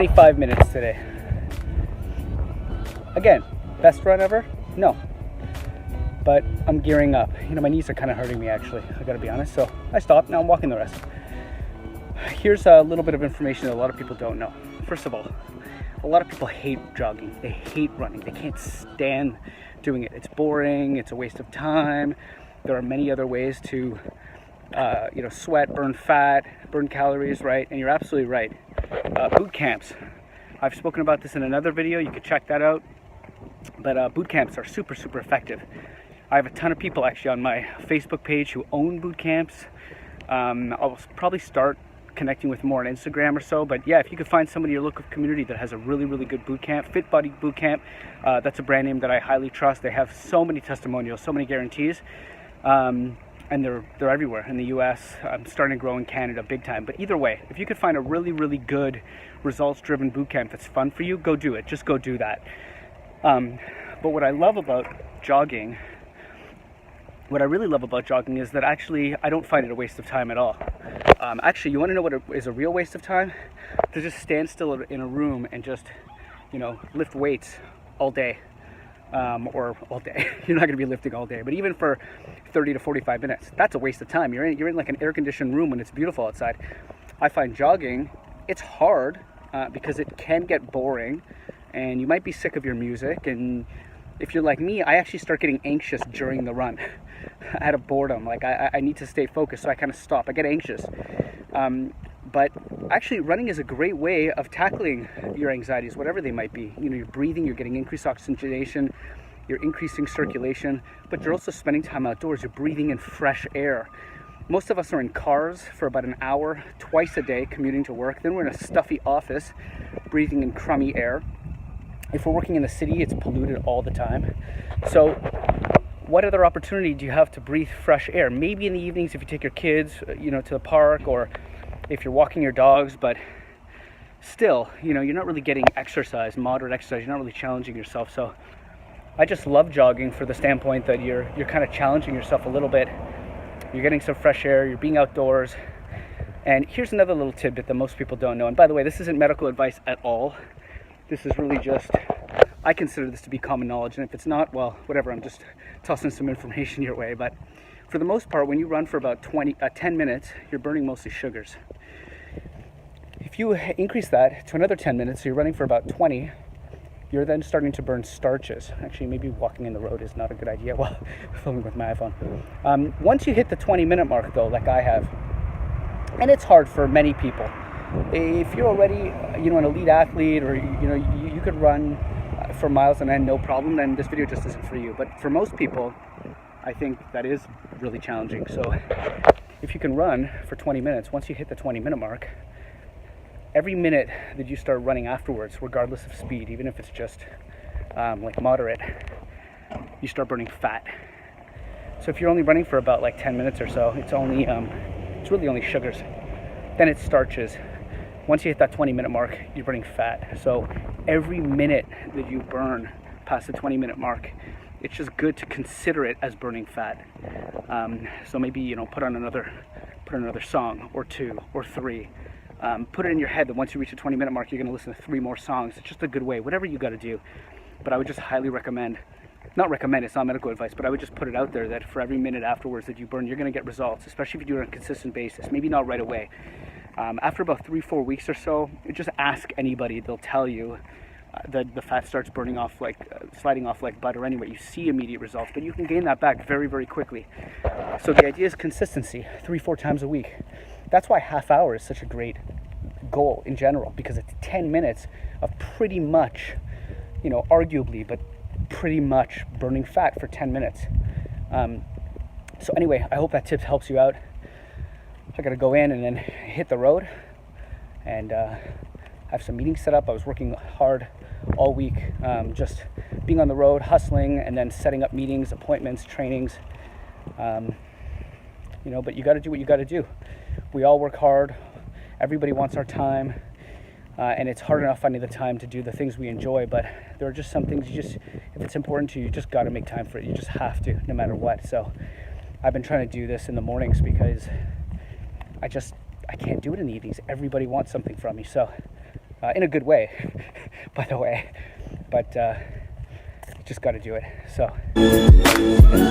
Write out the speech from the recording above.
25 minutes today. Again, best run ever? No. But I'm gearing up. My knees are kind of hurting me actually, I gotta be honest. So I stopped, now I'm walking the rest. Here's a little bit of information that a lot of people don't know. First of all, a lot of people hate jogging. They hate running. They can't stand doing it. It's boring, it's a waste of time. There are many other ways to sweat, burn fat, burn calories, right? And you're absolutely right. Boot camps. I've spoken about this in another video. You could check that out. But boot camps are super, super effective. I have a ton of people actually on my Facebook page who own boot camps. I'll probably start connecting with more on Instagram or so. But yeah, if you could find somebody in your local community that has a really, really good boot camp, Fit Body Boot Camp, that's a brand name that I highly trust. They have so many testimonials, so many guarantees. And they're everywhere in the US. I'm starting to grow in Canada big time. But either way, if you could find a really, really good results-driven boot camp that's fun for you, go do it. Just go do that. But what I love about jogging, what I really love about jogging is that actually I don't find it a waste of time at all. Actually, you want to know what is a real waste of time? To just stand still in a room and just, lift weights all day. Or all day. You're not going to be lifting all day, but even for 30 to 45 minutes, that's a waste of time. You're in like an air-conditioned room when it's beautiful outside. I find jogging, it's hard because it can get boring, and you might be sick of your music. And if you're like me, I actually start getting anxious during the run out of boredom. Like I need to stay focused, so I kind of stop. I get anxious. But actually, running is a great way of tackling your anxieties, whatever they might be. You're breathing, you're getting increased oxygenation, you're increasing circulation, but you're also spending time outdoors. You're breathing in fresh air. Most of us are in cars for about an hour, twice a day, commuting to work. Then we're in a stuffy office, breathing in crummy air. If we're working in the city, it's polluted all the time. So what other opportunity do you have to breathe fresh air? Maybe in the evenings if you take your kids, to the park, or if you're walking your dogs, but still, you're not really getting exercise, moderate exercise. You're not really challenging yourself. So I just love jogging for the standpoint that you're kind of challenging yourself a little bit. You're getting some fresh air, you're being outdoors. And here's another little tidbit that most people don't know. And by the way, this isn't medical advice at all. This is really just, I consider this to be common knowledge. And if it's not, well, whatever, I'm just tossing some information your way. But for the most part, when you run for about 10 minutes, you're burning mostly sugars. If you increase that to another 10 minutes, so you're running for about 20, you're then starting to burn starches. Actually, maybe walking in the road is not a good idea while filming with my iPhone. Once you hit the 20-minute mark, though, like I have, and it's hard for many people. If you're already, an elite athlete, or you could run for miles and end no problem, then this video just isn't for you. But for most people, I think that is really challenging. So if you can run for 20 minutes, once you hit the 20-minute mark, every minute that you start running afterwards, regardless of speed, even if it's just like moderate, you start burning fat. So if you're only running for about like 10 minutes or so, it's really only sugars. Then it's starches. Once you hit that 20-minute mark, you're burning fat. So every minute that you burn past the 20-minute mark, it's just good to consider it as burning fat. So maybe, put on another song or two or three. Put it in your head that once you reach the 20-minute mark, you're going to listen to 3 more songs. It's just a good way, whatever you got to do. But I would just highly recommend, it's not medical advice, but I would just put it out there that for every minute afterwards that you burn, you're going to get results, especially if you do it on a consistent basis. Maybe not right away. After about 3-4 weeks or so, just ask anybody. They'll tell you that the fat starts burning off sliding off like butter anyway. You see immediate results, but you can gain that back very, very quickly. So the idea is consistency, 3-4 times a week. That's why half hour is such a great goal in general, because it's 10 minutes of pretty much, arguably, but pretty much burning fat for 10 minutes. So anyway, I hope that tip helps you out. I gotta go in and then hit the road and have some meetings set up. I was working hard all week, just being on the road, hustling, and then setting up meetings, appointments, trainings. But you gotta do what you gotta do. We all work hard. Everybody wants our time. And it's hard enough finding the time to do the things we enjoy, but there are just some things if it's important to you, you just got to make time for it. You just have to, no matter what. So I've been trying to do this in the mornings because I can't do it in the evenings. Everybody wants something from me. So in a good way, by the way. But just got to do it. So.